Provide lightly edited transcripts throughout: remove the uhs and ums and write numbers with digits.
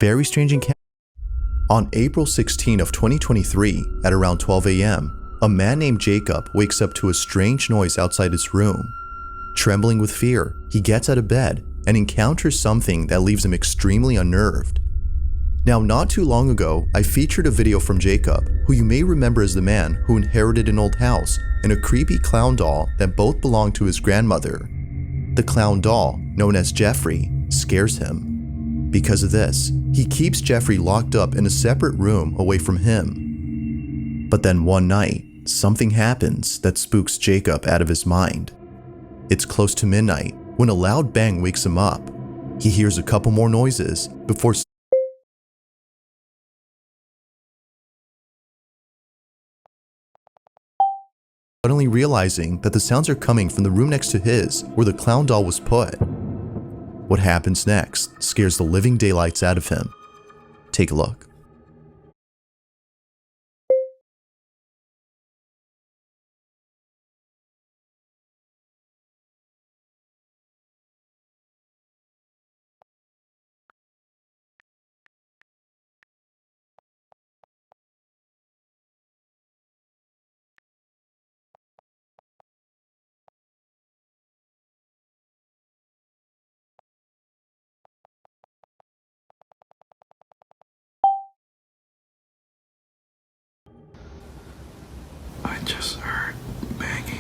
Very strange encounter. On April 16 of 2023, at around 12 a.m., a man named Jacob wakes up to a strange noise outside his room. Trembling with fear, he gets out of bed and encounters something that leaves him extremely unnerved. Now, not too long ago, I featured a video from Jacob, who you may remember as the man who inherited an old house and a creepy clown doll that both belonged to his grandmother. The clown doll, known as Jeffrey, scares him. Because of this, he keeps Jeffrey locked up in a separate room away from him. But then one night, something happens that spooks Jacob out of his mind. It's close to midnight when a loud bang wakes him up. He hears a couple more noises before suddenly realizing that the sounds are coming from the room next to his where the clown doll was put. What happens next scares the living daylights out of him. Take a look. I just heard banging.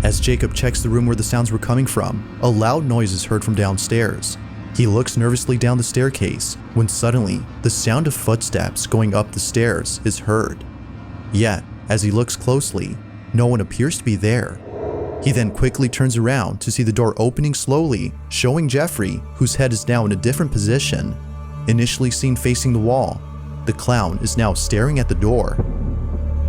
As Jacob checks the room where the sounds were coming from, a loud noise is heard from downstairs. He looks nervously down the staircase when suddenly the sound of footsteps going up the stairs is heard. Yet, as he looks closely, no one appears to be there. He then quickly turns around to see the door opening slowly, showing Jeffrey, whose head is now in a different position. Initially seen facing the wall, the clown is now staring at the door.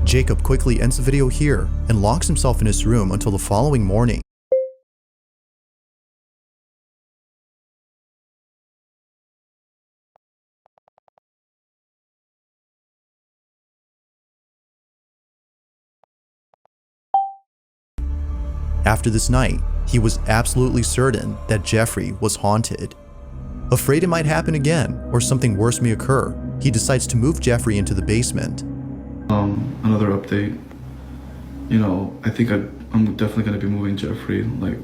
Jacob quickly ends the video here and locks himself in his room until the following morning. After this night, he was absolutely certain that Jeffrey was haunted. Afraid it might happen again or something worse may occur, he decides to move Jeffrey into the basement. Another update. I think I'm definitely going to be moving Jeffrey. Like,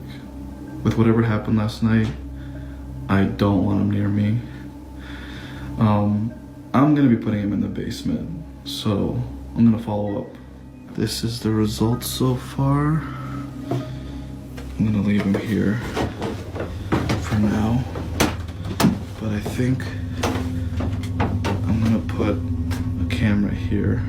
with whatever happened last night, I don't want him near me. I'm gonna be putting him in the basement, so I'm gonna follow up. This is the results so far. I'm gonna leave him here for now, but I think I'm gonna put a camera here.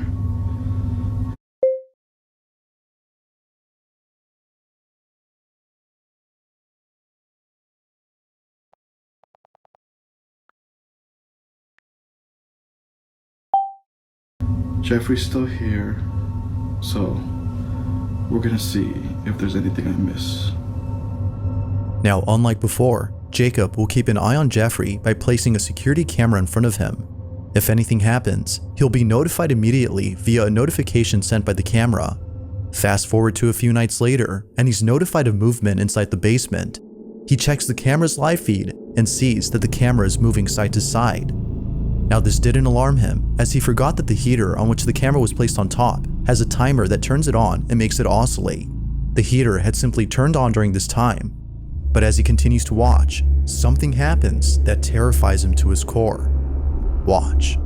Jeffrey's still here, so we're gonna see if there's anything I miss. Now, unlike before, Jacob will keep an eye on Jeffrey by placing a security camera in front of him. If anything happens, he'll be notified immediately via a notification sent by the camera. Fast forward to a few nights later, and he's notified of movement inside the basement. He checks the camera's live feed and sees that the camera is moving side to side. Now, this didn't alarm him, as he forgot that the heater on which the camera was placed on top has a timer that turns it on and makes it oscillate. The heater had simply turned on during this time. But as he continues to watch, something happens that terrifies him to his core. Watch.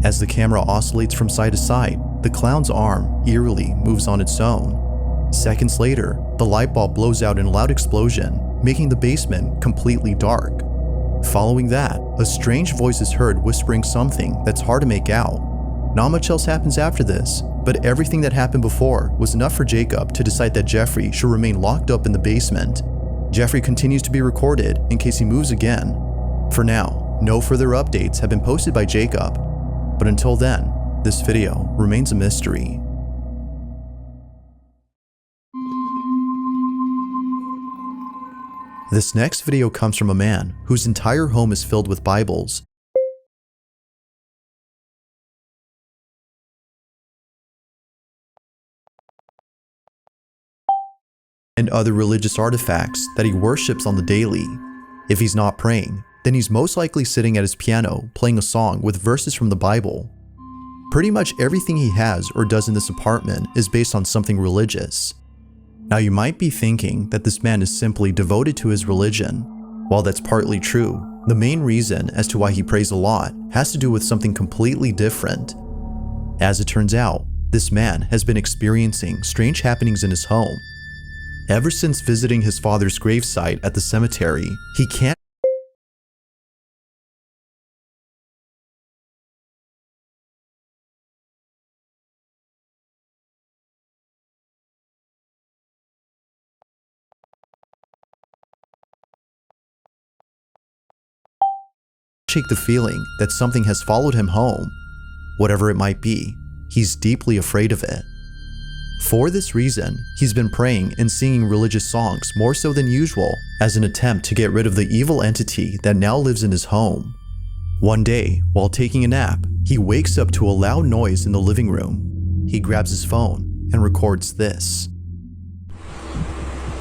As the camera oscillates from side to side, the clown's arm eerily moves on its own. Seconds later, the light bulb blows out in a loud explosion, making the basement completely dark. Following that, a strange voice is heard whispering something that's hard to make out. Not much else happens after this, but everything that happened before was enough for Jacob to decide that Jeffrey should remain locked up in the basement. Jeffrey continues to be recorded in case he moves again. For now, no further updates have been posted by Jacob, but until then, this video remains a mystery. This next video comes from a man whose entire home is filled with Bibles. And other religious artifacts that he worships on the daily. If he's not praying, then he's most likely sitting at his piano playing a song with verses from the Bible. Pretty much everything he has or does in this apartment is based on something religious. Now, you might be thinking that this man is simply devoted to his religion. While that's partly true, the main reason as to why he prays a lot has to do with something completely different. As it turns out, this man has been experiencing strange happenings in his home. Ever since visiting his father's gravesite at the cemetery, he can't shake the feeling that something has followed him home. Whatever it might be, he's deeply afraid of it. For this reason, he's been praying and singing religious songs more so than usual as an attempt to get rid of the evil entity that now lives in his home. One day, while taking a nap, he wakes up to a loud noise in the living room. He grabs his phone and records this.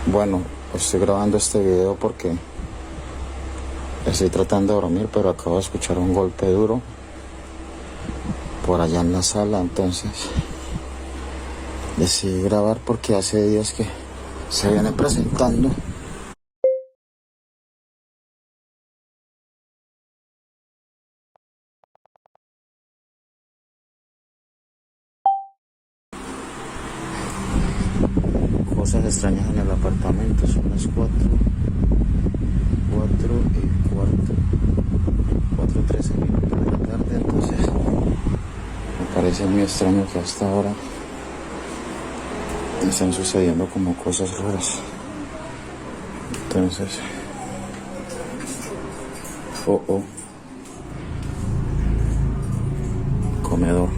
Bueno, estoy grabando este video porque estoy tratando de dormir, pero acabo de escuchar un golpe duro por allá en la sala, entonces decidí grabar porque hace días que se viene presentando. Cosas extrañas en el apartamento, son las 4:13 de la tarde, entonces me parece muy extraño que hasta ahora están sucediendo como cosas raras. Entonces, comedor.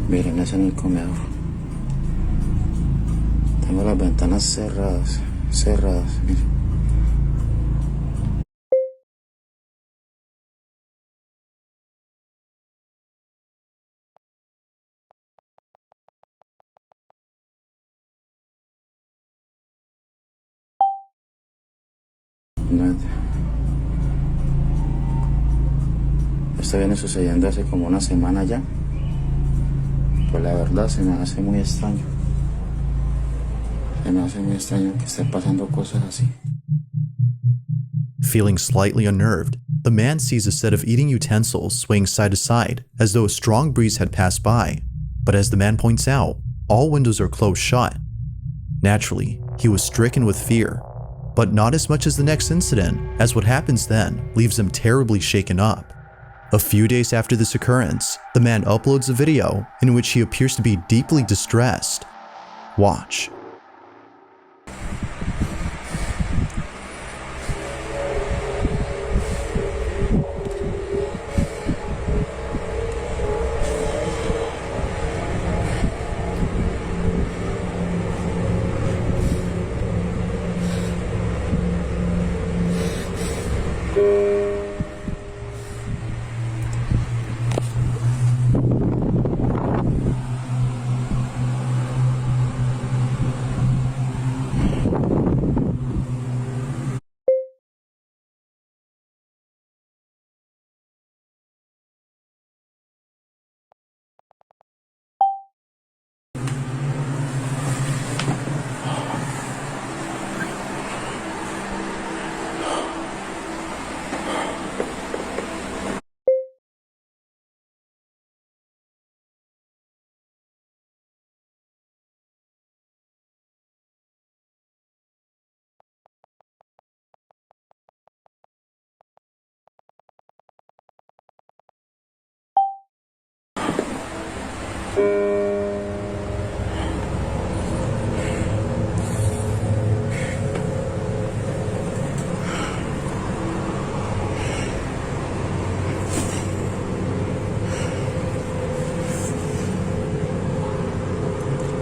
Miren, es en el comedor. Tengo las ventanas cerradas, miren. Nada. Esto viene sucediendo hace como una semana ya. Pues la verdad se me hace muy extraño. Se me hace muy extraño que estén pasando cosas así. Feeling slightly unnerved, the man sees a set of eating utensils swaying side to side as though a strong breeze had passed by. But as the man points out, all windows are closed shut. Naturally, he was stricken with fear, but not as much as the next incident, as what happens then leaves him terribly shaken up. A few days after this occurrence, the man uploads a video in which he appears to be deeply distressed. Watch.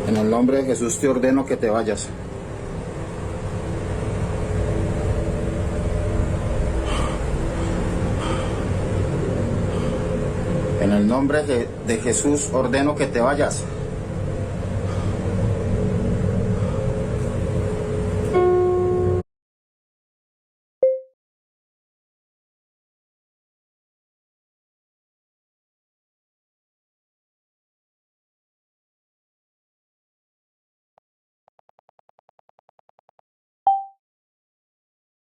En el nombre de Jesús te ordeno que te vayas. En el nombre de Jesús ordeno que te vayas.